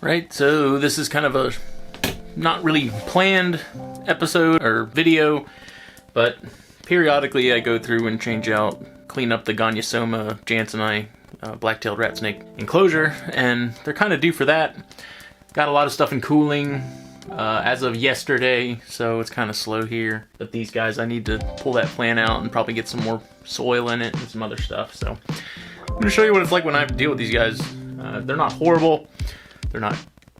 Right, so this is kind of a not really planned episode or video, but periodically I go through and change out, clean up the Gonyosoma, jansenii, black-tailed rat snake enclosure, and they're kind of due for that. Got a lot of stuff in cooling as of yesterday, so it's kind of slow here. But these guys, I need to pull that plant out and probably get some more soil in it and some other stuff. So I'm going to show you what it's like when I have to deal with these guys. They're not horrible. They're not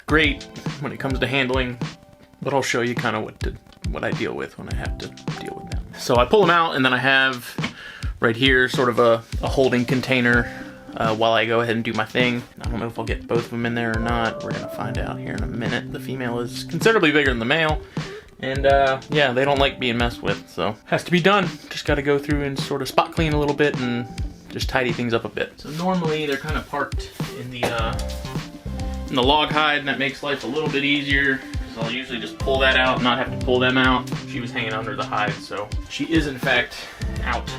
great when it comes to handling, but I'll show you kind of what I deal with when I have to deal with them. So I pull them out, and then I have right here sort of a holding container while I go ahead and do my thing. I don't know if I'll get both of them in there or not. We're gonna find out here in a minute. The female is considerably bigger than the male, and yeah, they don't like being messed with, so has to be done. Just got to go through and sort of spot clean a little bit and just tidy things up a bit. So normally they're kind of parked in the log hide, and that makes life a little bit easier. So I'll usually just pull that out and not have to pull them out. She was hanging under the hide, so she is in fact out.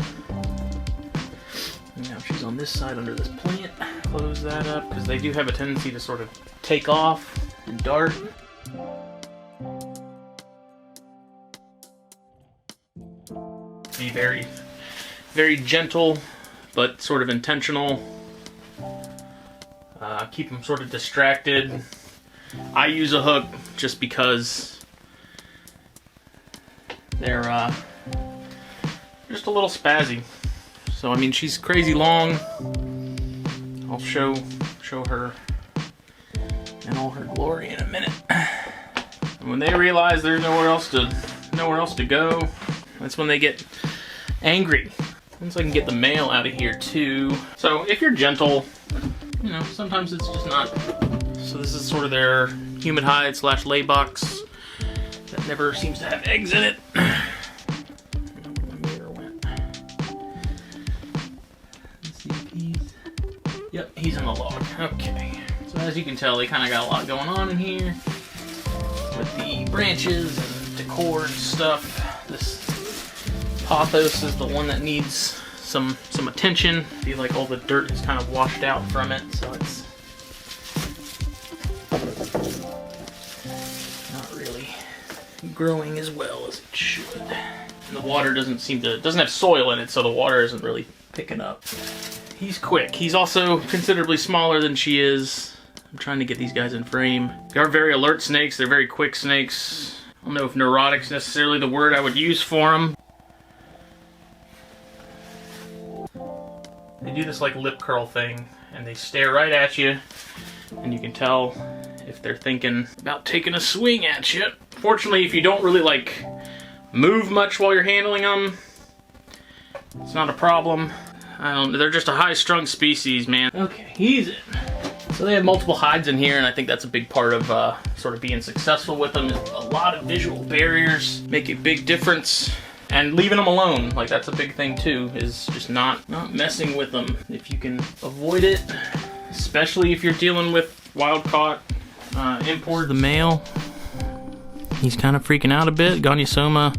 And now she's on this side under this plant. Close that up, because they do have a tendency to sort of take off and dart. Be very, very gentle, but sort of intentional. Keep them sort of distracted. I use a hook just because they're just a little spazzy. So I mean, she's crazy long. I'll show her in all her glory in a minute. And when they realize there's nowhere else to go, that's when they get angry. Once I can get the male out of here too. So if you're gentle, you know, sometimes it's just not. So this is sort of their humid hide / lay box that never seems to have eggs in it. I don't know where my mirror went. Let's see if yep, he's in the log. Okay. So as you can tell, they kind of got a lot going on in here with the branches and decor and stuff. This pothos is the one that needs some attention. I feel like all the dirt is kind of washed out from it, so it's not really growing as well as it should. And the water doesn't have soil in it, so the water isn't really picking up. He's quick. He's also considerably smaller than she is. I'm trying to get these guys in frame. They are very alert snakes. They're very quick snakes. I don't know if neurotic's necessarily the word I would use for them. They do this like lip curl thing, and they stare right at you, and you can tell if they're thinking about taking a swing at you. Fortunately, if you don't really like move much while you're handling them, it's not a problem. They're just a high-strung species, man. Okay, he's in. So they have multiple hides in here, and I think that's a big part of sort of being successful with them. A lot of visual barriers make a big difference. And leaving them alone, like that's a big thing too, is just not messing with them if you can avoid it, especially if you're dealing with wild-caught import. The male, he's kind of freaking out a bit. Gonyosoma,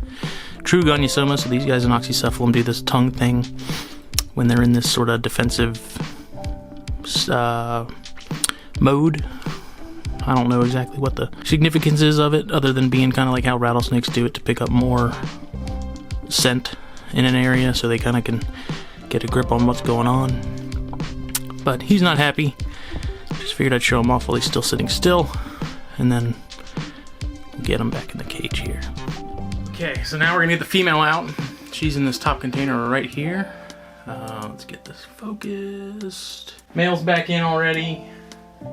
true Gonyosoma, so these guys in oxycephalum do this tongue thing when they're in this sort of defensive mode. I don't know exactly what the significance is of it, other than being kind of like how rattlesnakes do it to pick up more scent in an area, so they kind of can get a grip on what's going on. But he's not happy. Just figured I'd show him off while he's still sitting still, and then we'll get him back in the cage here. Okay, so now we're gonna get the female out. She's in this top container right here. Let's get this focused. Male's back in already.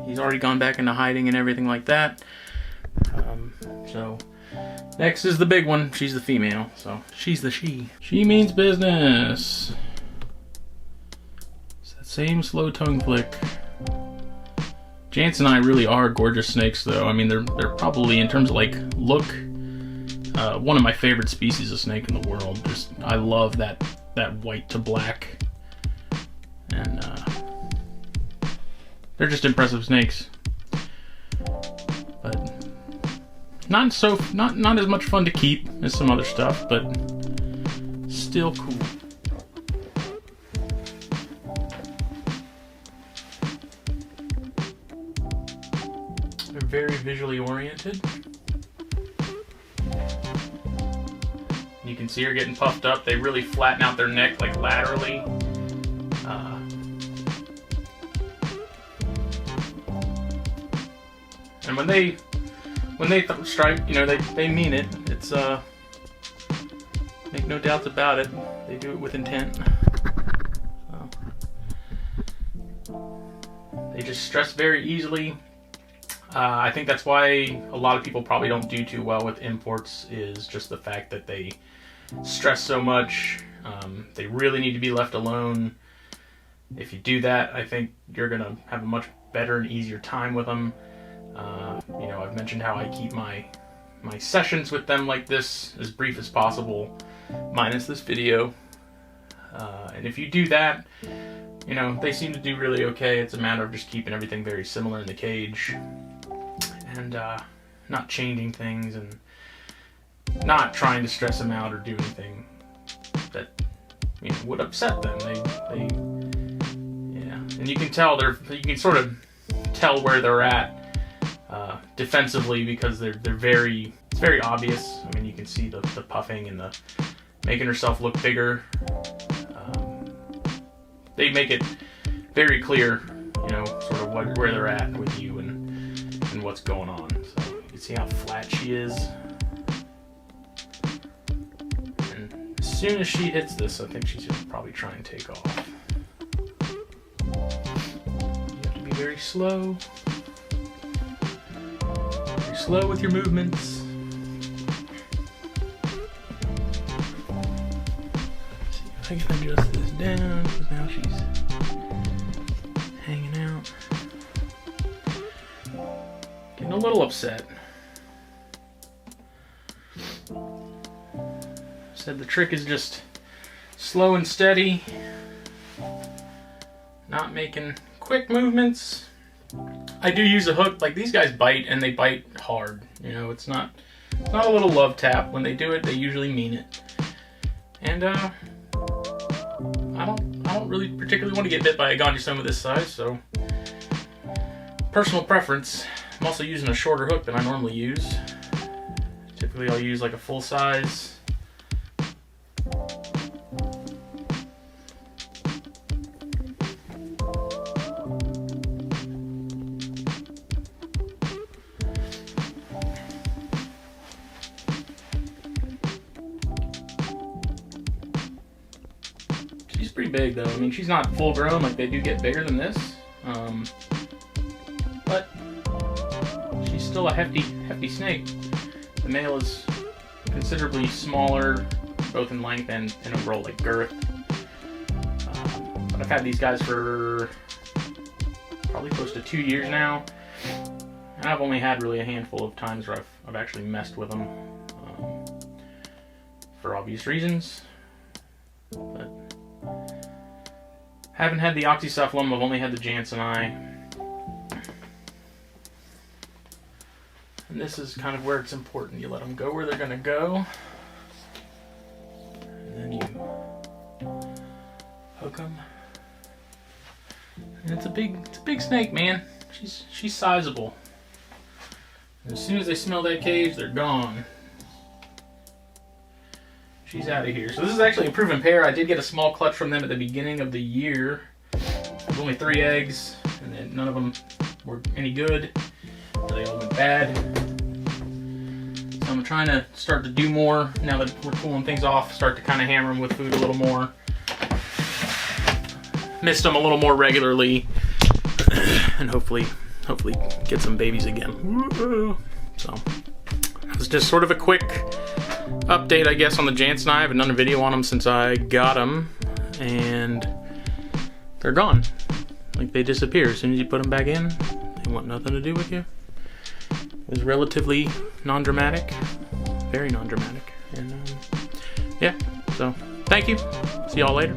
He's already gone back into hiding and everything like that. So next is the big one. She's the female, so she's the she. She means business. It's that same slow tongue flick. Jansenii really are gorgeous snakes, though. I mean, they're probably, in terms of like look, one of my favorite species of snake in the world. Just I love that white to black, and they're just impressive snakes. But not as much fun to keep as some other stuff, but still cool. They're very visually oriented. You can see her getting puffed up. They really flatten out their neck like laterally. And when they strike, you know, they mean it. It's make no doubts about it. They do it with intent. So, they just stress very easily. I think that's why a lot of people probably don't do too well with imports, is just the fact that they stress so much. They really need to be left alone. If you do that, I think you're gonna have a much better and easier time with them. You know, I've mentioned how I keep my sessions with them like this as brief as possible, minus this video. And if you do that, you know, they seem to do really okay. It's a matter of just keeping everything very similar in the cage, and not changing things, and not trying to stress them out or do anything that, you know, would upset them. Yeah, and you can tell you can sort of tell where they're at defensively, because it's very obvious. I mean, you can see the puffing and the making herself look bigger. They make it very clear, you know, sort of where they're at with you and what's going on. So you can see how flat she is. And as soon as she hits this, I think she's gonna probably try and take off. You have to be very slow. Very slow with your movements. I can adjust this down, because now she's hanging out. Getting a little upset. Said the trick is just slow and steady. Not making quick movements. I do use a hook. Like, these guys bite, and they bite hard. You know, it's not a little love tap. When they do it, they usually mean it. And I don't really particularly want to get bit by a Gonyosoma this size, so personal preference. I'm also using a shorter hook than I normally use. Typically I'll use like a full size. She's pretty big though. I mean, she's not full grown, like they do get bigger than this. But she's still a hefty snake. The male is considerably smaller, both in length and in overall like girth. But I've had these guys for probably close to 2 years now, and I've only had really a handful of times where I've actually messed with them, for obvious reasons. But haven't had the oxycephalum. I've only had the jansenii. And this is kind of where it's important. You let them go where they're going to go. And then you hook them. And it's a big snake, man. She's sizable. And as soon as they smell that cage, they're gone. She's out of here. So this is actually a proven pair. I did get a small clutch from them at the beginning of the year. There's only 3 eggs, and then none of them were any good. They all went bad. So I'm trying to start to do more now that we're cooling things off. Start to kind of hammer them with food a little more. Mist them a little more regularly, and hopefully get some babies again. So it was just sort of a quick update, I guess, on the jansenii. I haven't done a video on them since I got them, and they're gone. Like, they disappear as soon as you put them back in. They want nothing to do with you. It was relatively non-dramatic, very non-dramatic, and yeah. So thank you. See y'all later.